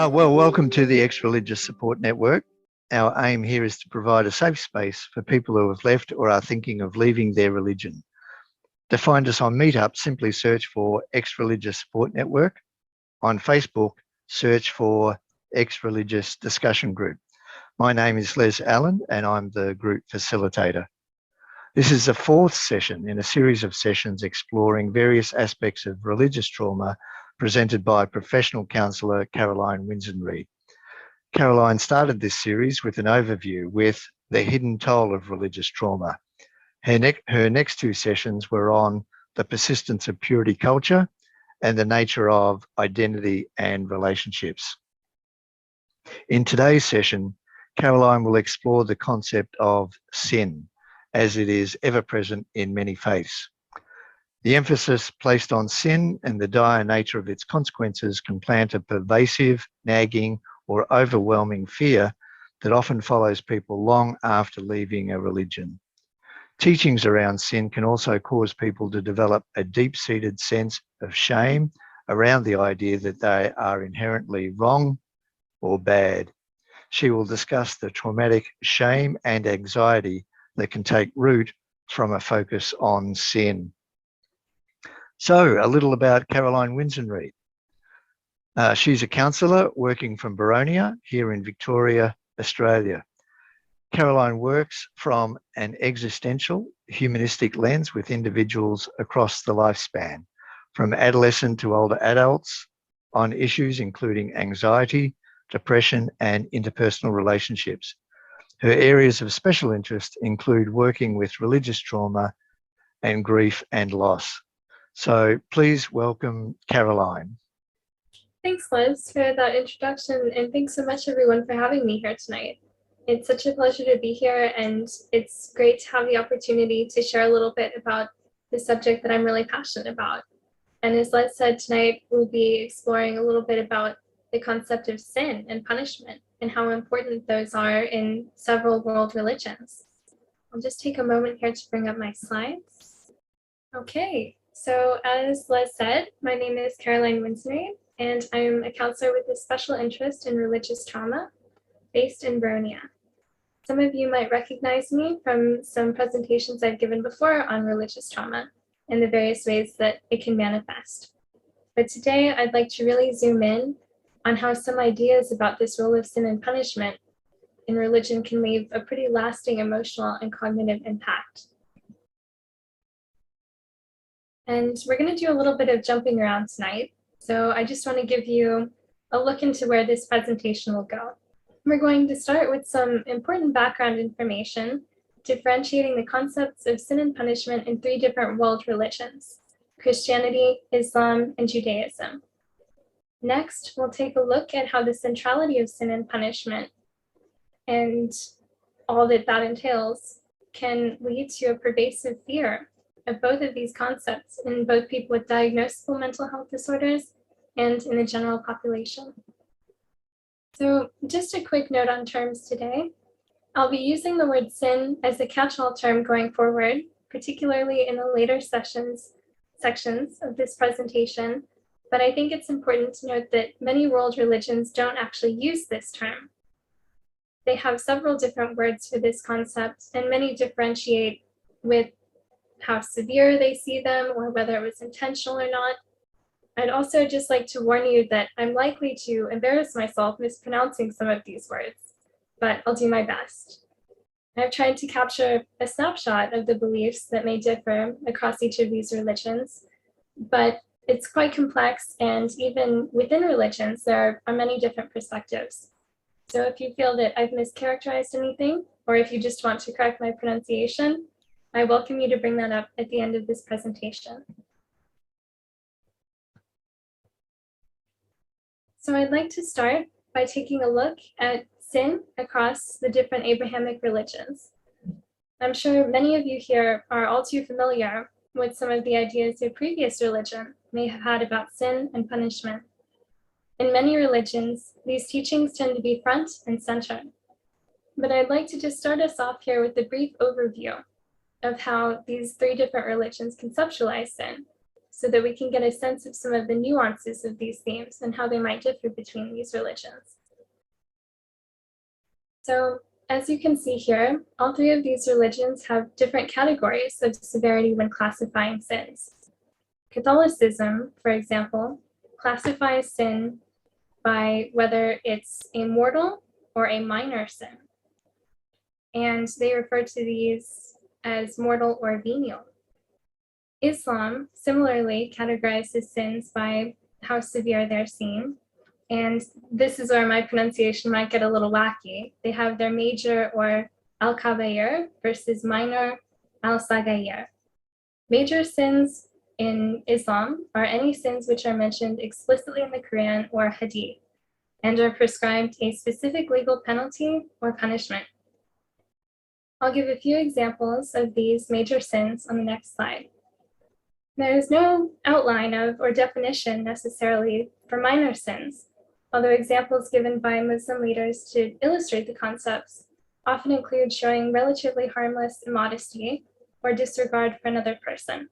Welcome to the Ex-Religious Support Network. Our aim here is to provide a safe space for people who have left or are thinking of leaving their religion. To find us on Meetup, simply search for Ex-Religious Support Network. On Facebook, search for Ex-Religious Discussion Group. My name is Les Allen and I'm the group facilitator. This is the fourth session in a series of sessions exploring various aspects of religious trauma presented by professional counsellor Caroline Winzenried. Caroline started this series with an overview with the hidden toll of religious trauma. Her next two sessions were on the persistence of purity culture and the nature of identity and relationships. In today's session, Caroline will explore the concept of sin, as it is ever present in many faiths. The emphasis placed on sin and the dire nature of its consequences can plant a pervasive, nagging, or overwhelming fear that often follows people long after leaving a religion. Teachings around sin can also cause people to develop a deep-seated sense of shame around the idea that they are inherently wrong or bad. She will discuss the traumatic shame and anxiety that can take root from a focus on sin. So, a little about Caroline Winzenried. She's a counsellor working from Boronia here in Victoria, Australia. Caroline works from an existential, humanistic lens with individuals across the lifespan, from adolescent to older adults, on issues including anxiety, depression, and interpersonal relationships. Her areas of special interest include working with religious trauma and grief and loss. So please welcome Caroline. Thanks, Liz, for that introduction, and thanks so much, everyone, for having me here tonight. It's such a pleasure to be here, and it's great to have the opportunity to share a little bit about the subject that I'm really passionate about. And as Liz said, tonight we'll be exploring a little bit about the concept of sin and punishment and how important those are in several world religions. I'll just take a moment here to bring up my slides. Okay. So as Les said, my name is Caroline Winzenried, and I'm a counselor with a special interest in religious trauma based in Boronia. Some of you might recognize me from some presentations I've given before on religious trauma and the various ways that it can manifest. But today I'd like to really zoom in on how some ideas about this role of sin and punishment in religion can leave a pretty lasting emotional and cognitive impact. And we're going to do a little bit of jumping around tonight. So I just want to give you a look into where this presentation will go. We're going to start with some important background information, differentiating the concepts of sin and punishment in three different world religions: Christianity, Islam, and Judaism. Next, we'll take a look at how the centrality of sin and punishment and all that that entails can lead to a pervasive fear of both of these concepts in both people with diagnosable mental health disorders and in the general population. So just a quick note on terms today. I'll be using the word sin as a catch-all term going forward, particularly in the later sections of this presentation, but I think it's important to note that many world religions don't actually use this term. They have several different words for this concept, and many differentiate with how severe they see them or whether it was intentional or not. I'd also just like to warn you that I'm likely to embarrass myself mispronouncing some of these words, but I'll do my best. I've tried to capture a snapshot of the beliefs that may differ across each of these religions, but it's quite complex, and even within religions, there are many different perspectives. So if you feel that I've mischaracterized anything, or if you just want to correct my pronunciation, I welcome you to bring that up at the end of this presentation. So I'd like to start by taking a look at sin across the different Abrahamic religions. I'm sure many of you here are all too familiar with some of the ideas your previous religion may have had about sin and punishment. In many religions, these teachings tend to be front and center. But I'd like to just start us off here with a brief overview of how these three different religions conceptualize sin so that we can get a sense of some of the nuances of these themes and how they might differ between these religions. So, as you can see here, all three of these religions have different categories of severity when classifying sins. Catholicism, for example, classifies sin by whether it's a mortal or a minor sin. And they refer to these as mortal or venial. Islam similarly categorizes sins by how severe they're seen. And this is where my pronunciation might get a little wacky. They have their major or al-kabair versus minor al-sagair. Major sins in Islam are any sins which are mentioned explicitly in the Quran or Hadith and are prescribed a specific legal penalty or punishment. I'll give a few examples of these major sins on the next slide. There is no outline of or definition necessarily for minor sins, although examples given by Muslim leaders to illustrate the concepts often include showing relatively harmless immodesty or disregard for another person.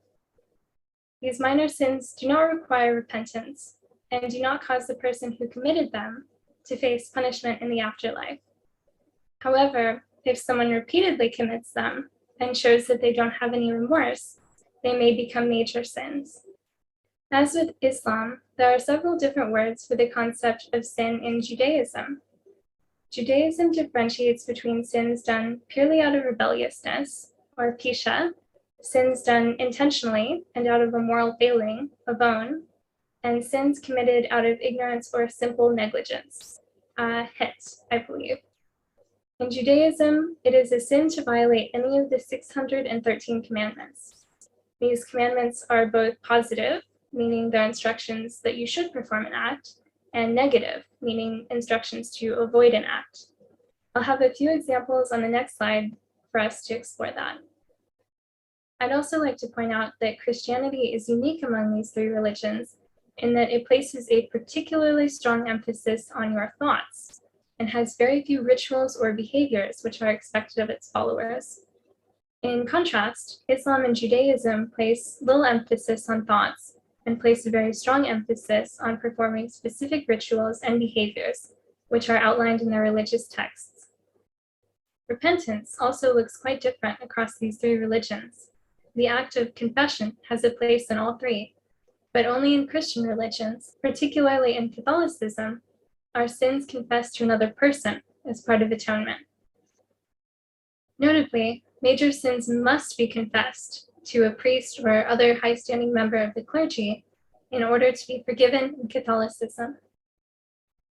These minor sins do not require repentance and do not cause the person who committed them to face punishment in the afterlife. However, if someone repeatedly commits them and shows that they don't have any remorse, they may become major sins. As with Islam, there are several different words for the concept of sin in Judaism. Judaism differentiates between sins done purely out of rebelliousness, or pisha, sins done intentionally and out of a moral failing, avon, and sins committed out of ignorance or simple negligence, hit, I believe. In Judaism, it is a sin to violate any of the 613 commandments. These commandments are both positive, meaning they're instructions that you should perform an act, and negative, meaning instructions to avoid an act. I'll have a few examples on the next slide for us to explore that. I'd also like to point out that Christianity is unique among these three religions in that it places a particularly strong emphasis on your thoughts and has very few rituals or behaviors which are expected of its followers. In contrast, Islam and Judaism place little emphasis on thoughts and place a very strong emphasis on performing specific rituals and behaviors, which are outlined in their religious texts. Repentance also looks quite different across these three religions. The act of confession has a place in all three, but only in Christian religions, particularly in Catholicism, are sins confessed to another person as part of atonement. Notably, major sins must be confessed to a priest or other high-standing member of the clergy in order to be forgiven in Catholicism.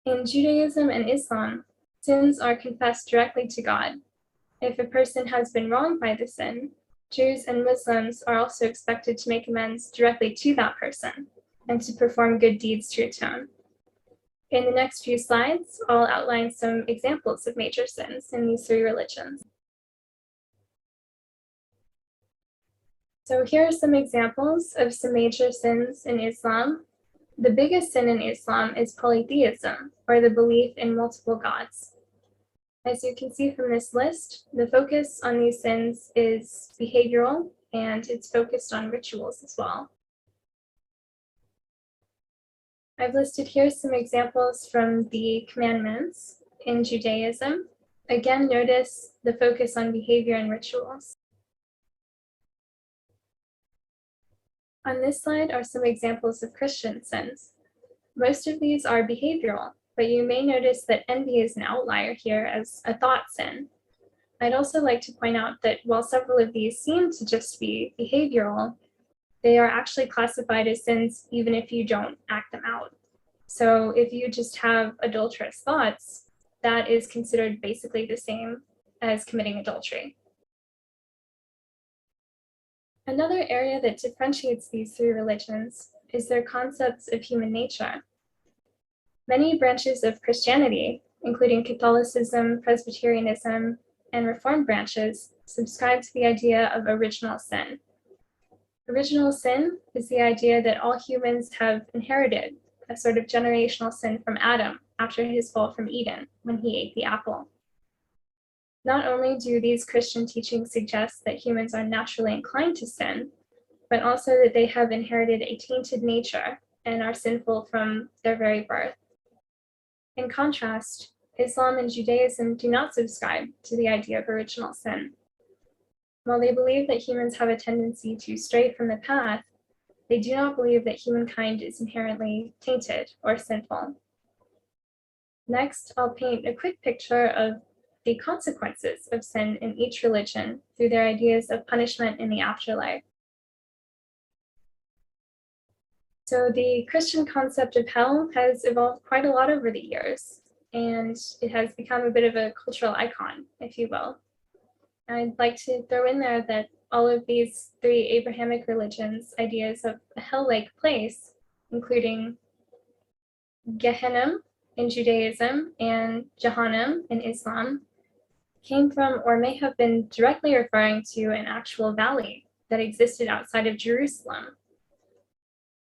In Judaism and Islam, sins are confessed directly to God. If a person has been wronged by the sin, Jews and Muslims are also expected to make amends directly to that person and to perform good deeds to atone. In the next few slides, I'll outline some examples of major sins in these three religions. So here are some examples of some major sins in Islam. The biggest sin in Islam is polytheism, or the belief in multiple gods. As you can see from this list, the focus on these sins is behavioral, and it's focused on rituals as well. I've listed here some examples from the commandments in Judaism. Again, notice the focus on behavior and rituals. On this slide are some examples of Christian sins. Most of these are behavioral, but you may notice that envy is an outlier here as a thought sin. I'd also like to point out that while several of these seem to just be behavioral, they are actually classified as sins even if you don't act them out. So if you just have adulterous thoughts, that is considered basically the same as committing adultery. Another area that differentiates these three religions is their concepts of human nature. Many branches of Christianity, including Catholicism, Presbyterianism, and Reformed branches, subscribe to the idea of original sin. Original sin is the idea that all humans have inherited a sort of generational sin from Adam after his fall from Eden when he ate the apple. Not only do these Christian teachings suggest that humans are naturally inclined to sin, but also that they have inherited a tainted nature and are sinful from their very birth. In contrast, Islam and Judaism do not subscribe to the idea of original sin. While they believe that humans have a tendency to stray from the path, they do not believe that humankind is inherently tainted or sinful. Next, I'll paint a quick picture of the consequences of sin in each religion through their ideas of punishment in the afterlife. So the Christian concept of hell has evolved quite a lot over the years, and it has become a bit of a cultural icon, if you will. I'd like to throw in there that all of these three Abrahamic religions' ideas of a hell-like place, including Gehenna in Judaism and Jahannam in Islam, came from or may have been directly referring to an actual valley that existed outside of Jerusalem.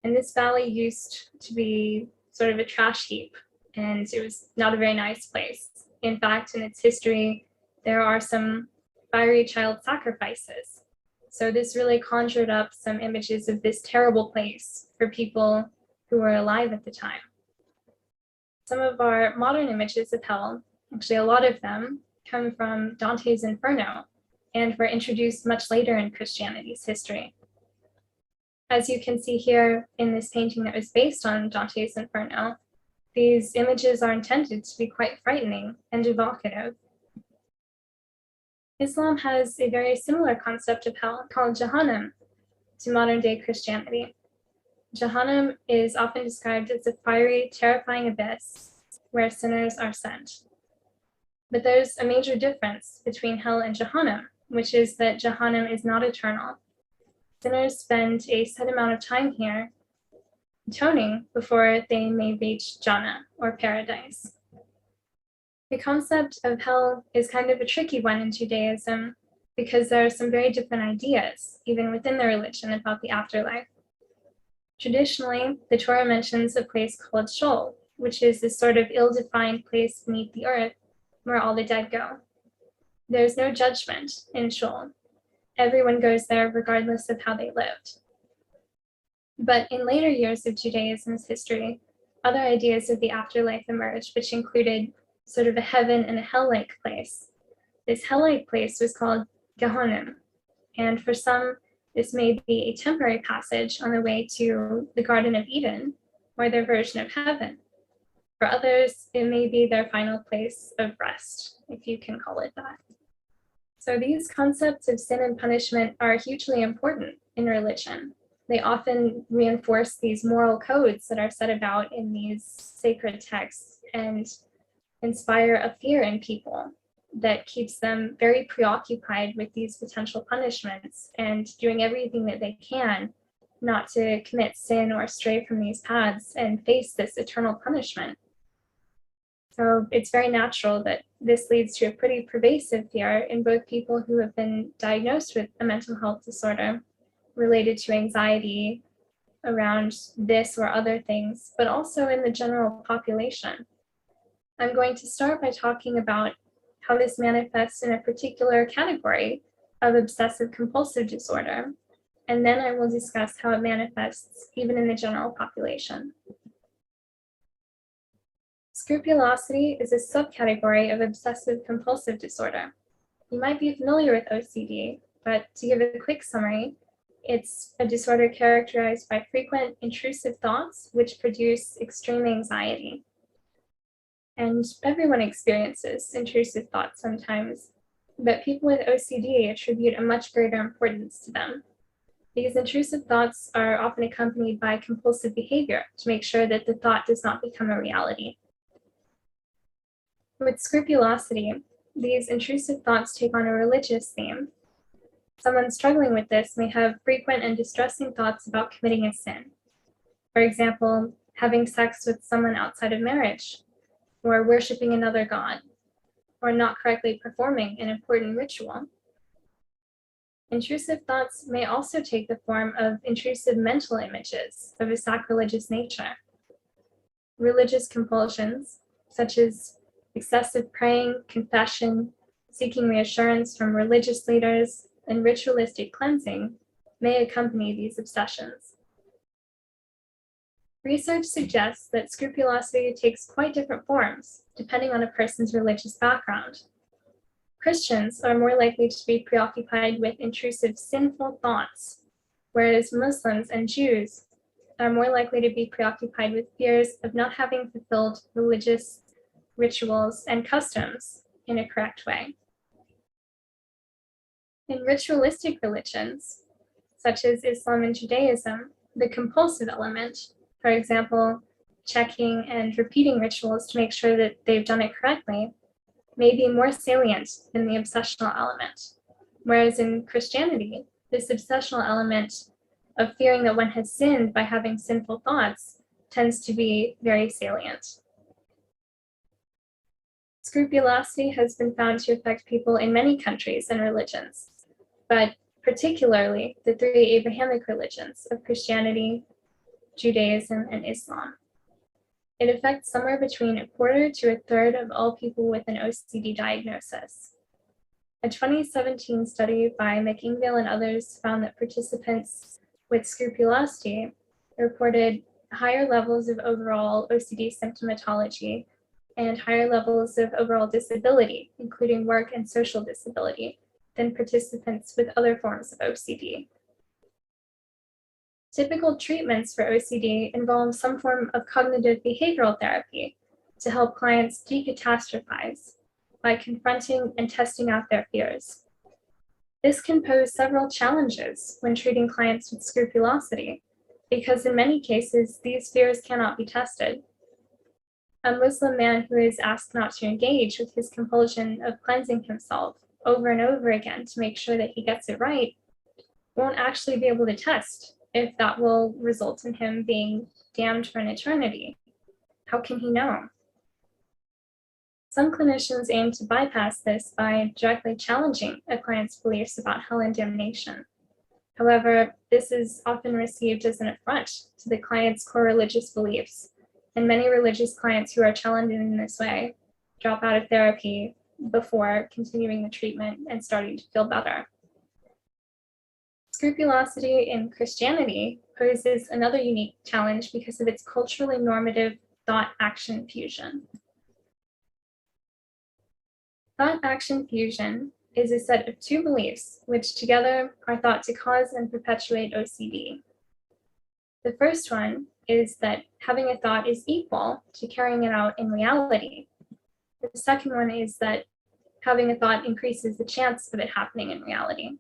And this valley used to be sort of a trash heap, and it was not a very nice place. In fact, in its history, there are some fiery child sacrifices. So this really conjured up some images of this terrible place for people who were alive at the time. Some of our modern images of hell, actually a lot of them, come from Dante's Inferno and were introduced much later in Christianity's history. As you can see here in this painting that was based on Dante's Inferno, these images are intended to be quite frightening and evocative. Islam has a very similar concept of hell called Jahannam to modern-day Christianity. Jahannam is often described as a fiery, terrifying abyss where sinners are sent. But there's a major difference between hell and Jahannam, which is that Jahannam is not eternal. Sinners spend a set amount of time here atoning before they may reach Jannah, or paradise. The concept of hell is kind of a tricky one in Judaism because there are some very different ideas, even within the religion, about the afterlife. Traditionally, the Torah mentions a place called Sheol, which is this sort of ill-defined place beneath the earth where all the dead go. There's no judgment in Sheol. Everyone goes there regardless of how they lived. But in later years of Judaism's history, other ideas of the afterlife emerged, which included sort of a heaven and a hell-like place. This hell-like place was called Gehenna, and for some, this may be a temporary passage on the way to the Garden of Eden, or their version of heaven. For others, it may be their final place of rest, if you can call it that. So these concepts of sin and punishment are hugely important in religion. They often reinforce these moral codes that are set about in these sacred texts and inspire a fear in people that keeps them very preoccupied with these potential punishments and doing everything that they can not to commit sin or stray from these paths and face this eternal punishment. So it's very natural that this leads to a pretty pervasive fear in both people who have been diagnosed with a mental health disorder related to anxiety around this or other things, but also in the general population. I'm going to start by talking about how this manifests in a particular category of obsessive compulsive disorder, and then I will discuss how it manifests even in the general population. Scrupulosity is a subcategory of obsessive compulsive disorder. You might be familiar with OCD, but to give a quick summary, it's a disorder characterized by frequent intrusive thoughts which produce extreme anxiety. And everyone experiences intrusive thoughts sometimes, but people with OCD attribute a much greater importance to them. These intrusive thoughts are often accompanied by compulsive behavior to make sure that the thought does not become a reality. With scrupulosity, these intrusive thoughts take on a religious theme. Someone struggling with this may have frequent and distressing thoughts about committing a sin. For example, having sex with someone outside of marriage, or worshiping another god, or not correctly performing an important ritual. Intrusive thoughts may also take the form of intrusive mental images of a sacrilegious nature. Religious compulsions, such as excessive praying, confession, seeking reassurance from religious leaders, and ritualistic cleansing, may accompany these obsessions. Research suggests that scrupulosity takes quite different forms, depending on a person's religious background. Christians are more likely to be preoccupied with intrusive sinful thoughts, whereas Muslims and Jews are more likely to be preoccupied with fears of not having fulfilled religious rituals and customs in a correct way. In ritualistic religions, such as Islam and Judaism, the compulsive element, for example, checking and repeating rituals to make sure that they've done it correctly, may be more salient than the obsessional element. Whereas in Christianity, this obsessional element of fearing that one has sinned by having sinful thoughts tends to be very salient. Scrupulosity has been found to affect people in many countries and religions, but particularly the three Abrahamic religions of Christianity, Judaism, and Islam. It affects somewhere between a quarter to a third of all people with an OCD diagnosis. A 2017 study by McIngvale and others found that participants with scrupulosity reported higher levels of overall OCD symptomatology and higher levels of overall disability, including work and social disability, than participants with other forms of OCD. Typical treatments for OCD involve some form of cognitive behavioral therapy to help clients decatastrophize by confronting and testing out their fears. This can pose several challenges when treating clients with scrupulosity, because in many cases, these fears cannot be tested. A Muslim man who is asked not to engage with his compulsion of cleansing himself over and over again to make sure that he gets it right won't actually be able to test if that will result in him being damned for an eternity. How can he know? Some clinicians aim to bypass this by directly challenging a client's beliefs about hell and damnation. However, this is often received as an affront to the client's core religious beliefs, and many religious clients who are challenged in this way drop out of therapy before continuing the treatment and starting to feel better. Scrupulosity in Christianity poses another unique challenge because of its culturally normative thought-action fusion. Thought-action fusion is a set of two beliefs which together are thought to cause and perpetuate OCD. The first one is that having a thought is equal to carrying it out in reality. The second one is that having a thought increases the chance of it happening in reality.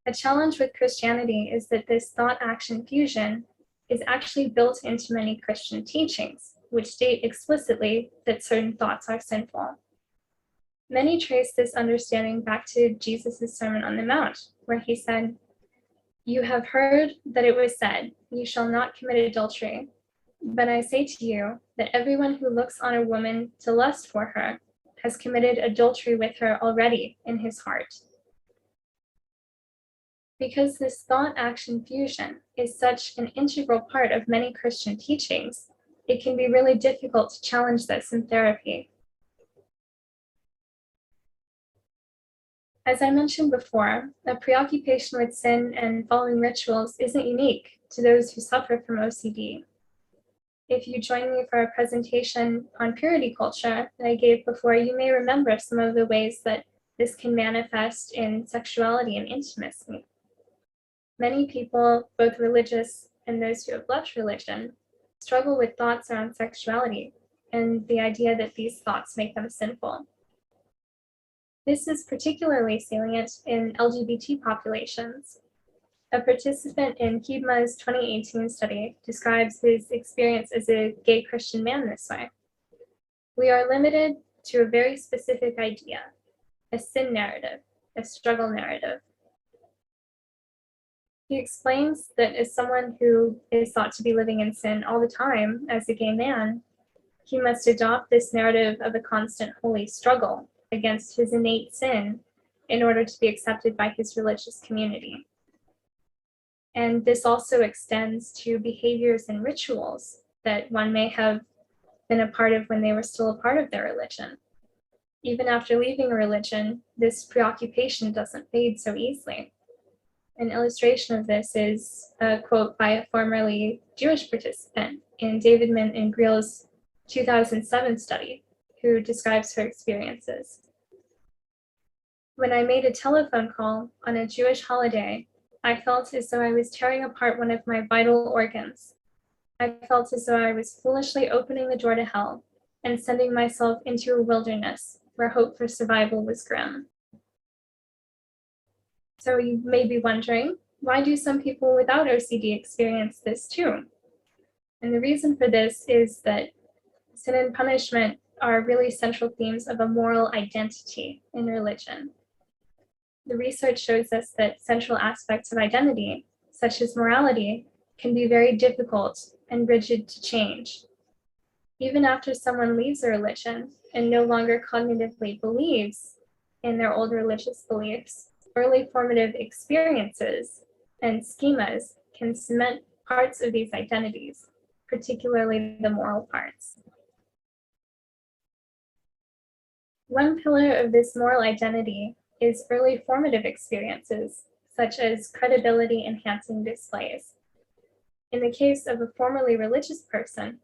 A challenge with Christianity is that this thought-action fusion is actually built into many Christian teachings, which state explicitly that certain thoughts are sinful. Many trace this understanding back to Jesus' Sermon on the Mount, where he said, "You have heard that it was said, 'You shall not commit adultery.' But I say to you that everyone who looks on a woman to lust for her has committed adultery with her already in his heart." Because this thought-action fusion is such an integral part of many Christian teachings, it can be really difficult to challenge this in therapy. As I mentioned before, a preoccupation with sin and following rituals isn't unique to those who suffer from OCD. If you join me for a presentation on purity culture that I gave before, you may remember some of the ways that this can manifest in sexuality and intimacy. Many people, both religious and those who have left religion, struggle with thoughts around sexuality and the idea that these thoughts make them sinful. This is particularly salient in LGBT populations. A participant in Hibma's 2018 study describes his experience as a gay Christian man this way. "We are limited to a very specific idea, a sin narrative, a struggle narrative." He explains that as someone who is thought to be living in sin all the time as a gay man, he must adopt this narrative of a constant holy struggle against his innate sin in order to be accepted by his religious community. And this also extends to behaviors and rituals that one may have been a part of when they were still a part of their religion. Even after leaving a religion, this preoccupation doesn't fade so easily. An illustration of this is a quote by a formerly Jewish participant in David Mint and Greel's 2007 study, who describes her experiences. When I made a telephone call on a Jewish holiday, I felt as though I was tearing apart one of my vital organs. I felt as though I was foolishly opening the door to hell and sending myself into a wilderness where hope for survival was grim. So you may be wondering, why do some people without OCD experience this too? And the reason for this is that sin and punishment are really central themes of a moral identity in religion. The research shows us that central aspects of identity, such as morality, can be very difficult and rigid to change. Even after someone leaves a religion and no longer cognitively believes in their old religious beliefs, early formative experiences and schemas can cement parts of these identities, particularly the moral parts. One pillar of this moral identity is early formative experiences, such as credibility-enhancing displays. In the case of a formerly religious person,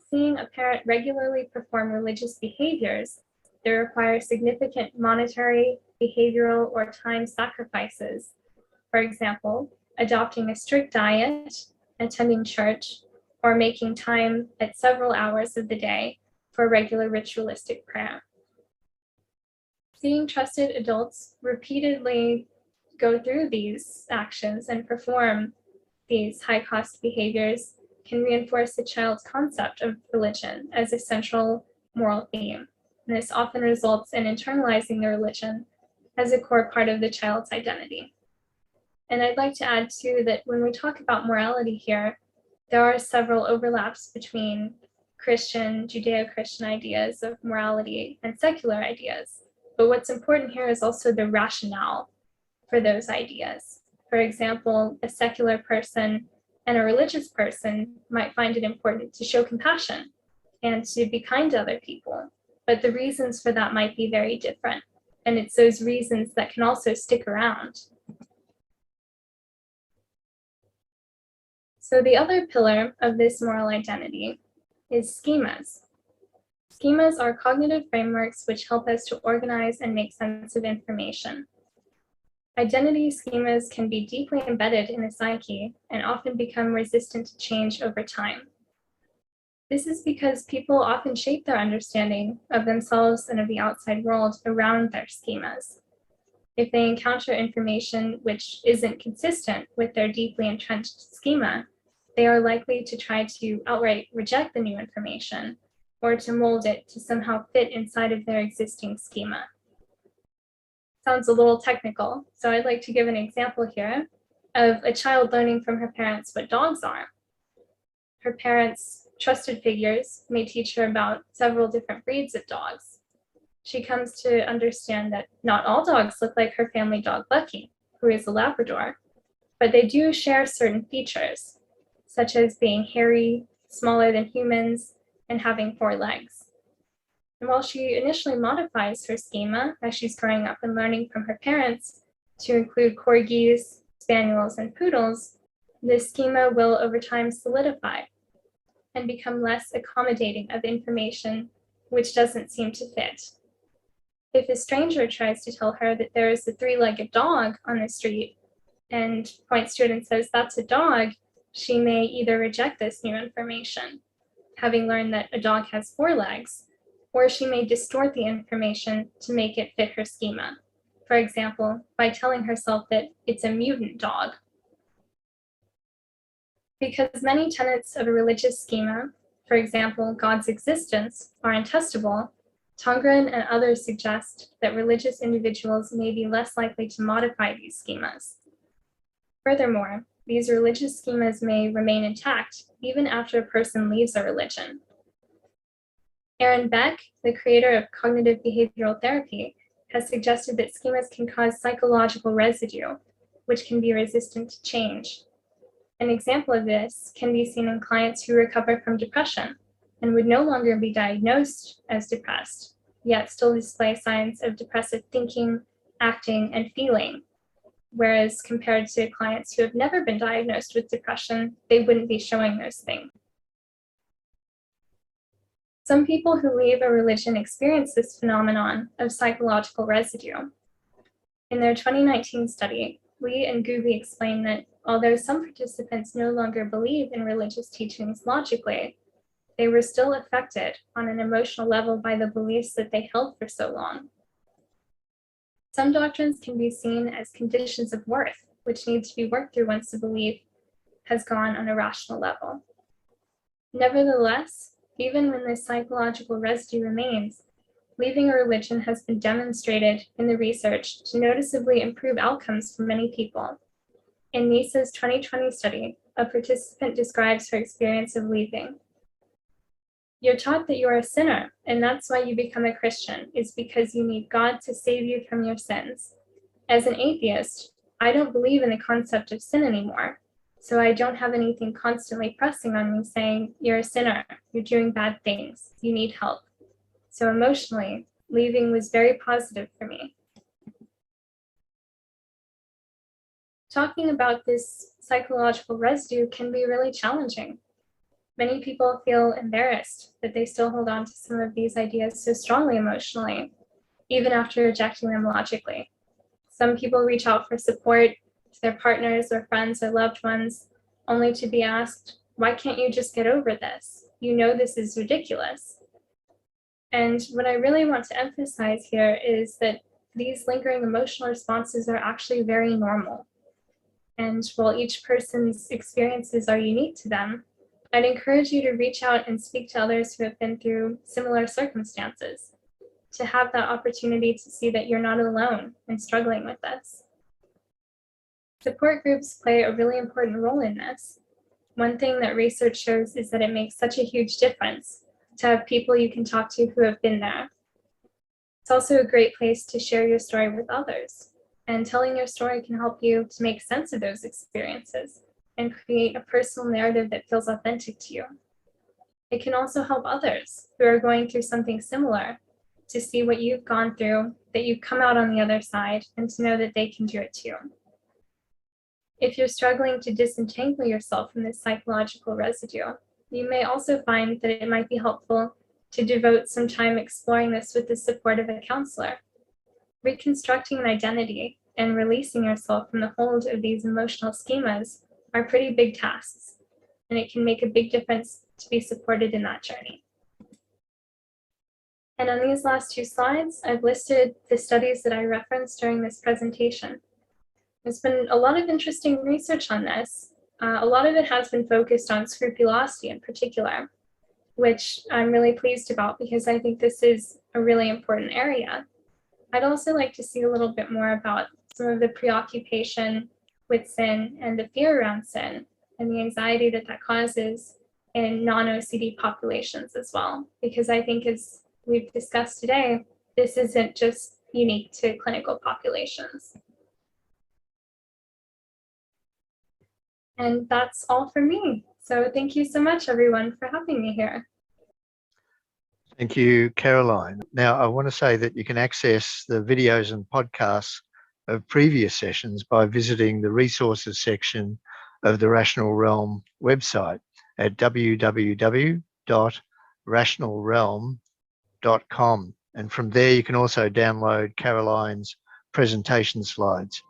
seeing a parent regularly perform religious behaviors that require significant monetary, behavioral, or time sacrifices, for example, adopting a strict diet, attending church, or making time at several hours of the day for regular ritualistic prayer. Seeing trusted adults repeatedly go through these actions and perform these high-cost behaviors can reinforce the child's concept of religion as a central moral theme. And this often results in internalizing the religion as a core part of the child's identity. And I'd like to add too that when we talk about morality here, there are several overlaps between Christian, Judeo-Christian ideas of morality and secular ideas. But what's important here is also the rationale for those ideas. For example, a secular person and a religious person might find it important to show compassion and to be kind to other people. But the reasons for that might be very different. And it's those reasons that can also stick around. So the other pillar of this moral identity is schemas. Schemas are cognitive frameworks which help us to organize and make sense of information. Identity schemas can be deeply embedded in the psyche and often become resistant to change over time. This is because people often shape their understanding of themselves and of the outside world around their schemas. If they encounter information which isn't consistent with their deeply entrenched schema, they are likely to try to outright reject the new information or to mold it to somehow fit inside of their existing schema. Sounds a little technical, so I'd like to give an example here of a child learning from her parents what dogs are. Her parents' trusted figures may teach her about several different breeds of dogs. She comes to understand that not all dogs look like her family dog Lucky, who is a Labrador, but they do share certain features, such as being hairy, smaller than humans, and having 4 legs. And while she initially modifies her schema as she's growing up and learning from her parents to include corgis, spaniels, and poodles, this schema will over time solidify and become less accommodating of information which doesn't seem to fit. If a stranger tries to tell her that there is a 3-legged dog on the street and points to it and says, "That's a dog," she may either reject this new information, having learned that a dog has 4 legs, or she may distort the information to make it fit her schema. For example, by telling herself that it's a mutant dog. Because many tenets of a religious schema, for example, God's existence, are untestable, Tongren and others suggest that religious individuals may be less likely to modify these schemas. Furthermore, these religious schemas may remain intact even after a person leaves a religion. Aaron Beck, the creator of cognitive behavioral therapy, has suggested that schemas can cause psychological residue, which can be resistant to change. An example of this can be seen in clients who recover from depression and would no longer be diagnosed as depressed, yet still display signs of depressive thinking, acting, and feeling. whereas compared to clients who have never been diagnosed with depression, they wouldn't be showing those things. Some people who leave a religion experience this phenomenon of psychological residue. In their 2019 study, Lee and Gooby explained that although some participants no longer believe in religious teachings logically, they were still affected on an emotional level by the beliefs that they held for so long. Some doctrines can be seen as conditions of worth, which need to be worked through once the belief has gone on a rational level. Nevertheless, even when this psychological residue remains, leaving a religion has been demonstrated in the research to noticeably improve outcomes for many people. In NISA's 2020 study, a participant describes her experience of leaving. You're taught that you're a sinner, and that's why you become a Christian, is because you need God to save you from your sins. As an atheist, I don't believe in the concept of sin anymore, so I don't have anything constantly pressing on me saying, you're a sinner, you're doing bad things, you need help. So emotionally, leaving was very positive for me. Talking about this psychological residue can be really challenging. Many people feel embarrassed that they still hold on to some of these ideas so strongly emotionally, even after rejecting them logically. Some people reach out for support to their partners or friends or loved ones, only to be asked, why can't you just get over this? You know this is ridiculous. And what I really want to emphasize here is that these lingering emotional responses are actually very normal. And while each person's experiences are unique to them, I'd encourage you to reach out and speak to others who have been through similar circumstances, to have that opportunity to see that you're not alone in struggling with this. Support groups play a really important role in this. One thing that research shows is that it makes such a huge difference to have people you can talk to who have been there. It's also a great place to share your story with others, and telling your story can help you to make sense of those experiences and create a personal narrative that feels authentic to you. It can also help others who are going through something similar to see what you've gone through, that you've come out on the other side, and to know that they can do it too. If you're struggling to disentangle yourself from this psychological residue, you may also find that it might be helpful to devote some time exploring this with the support of a counselor. Reconstructing an identity and releasing yourself from the hold of these emotional schemas are pretty big tasks, and it can make a big difference to be supported in that journey. And on these last two slides, I've listed the studies that I referenced during this presentation. There's been a lot of interesting research on this. A lot of it has been focused on scrupulosity in particular, which I'm really pleased about because I think this is a really important area. I'd also like to see a little bit more about some of the preoccupation with sin and the fear around sin and the anxiety that that causes in non-OCD populations as well, because I think as we've discussed today, this isn't just unique to clinical populations. And that's all for me. So thank you so much, everyone, for having me here. Thank you, Caroline. Now, I want to say that you can access the videos and podcasts of previous sessions by visiting the resources section of the Rational Realm website at www.rationalrealm.com. And from there, you can also download Caroline's presentation slides.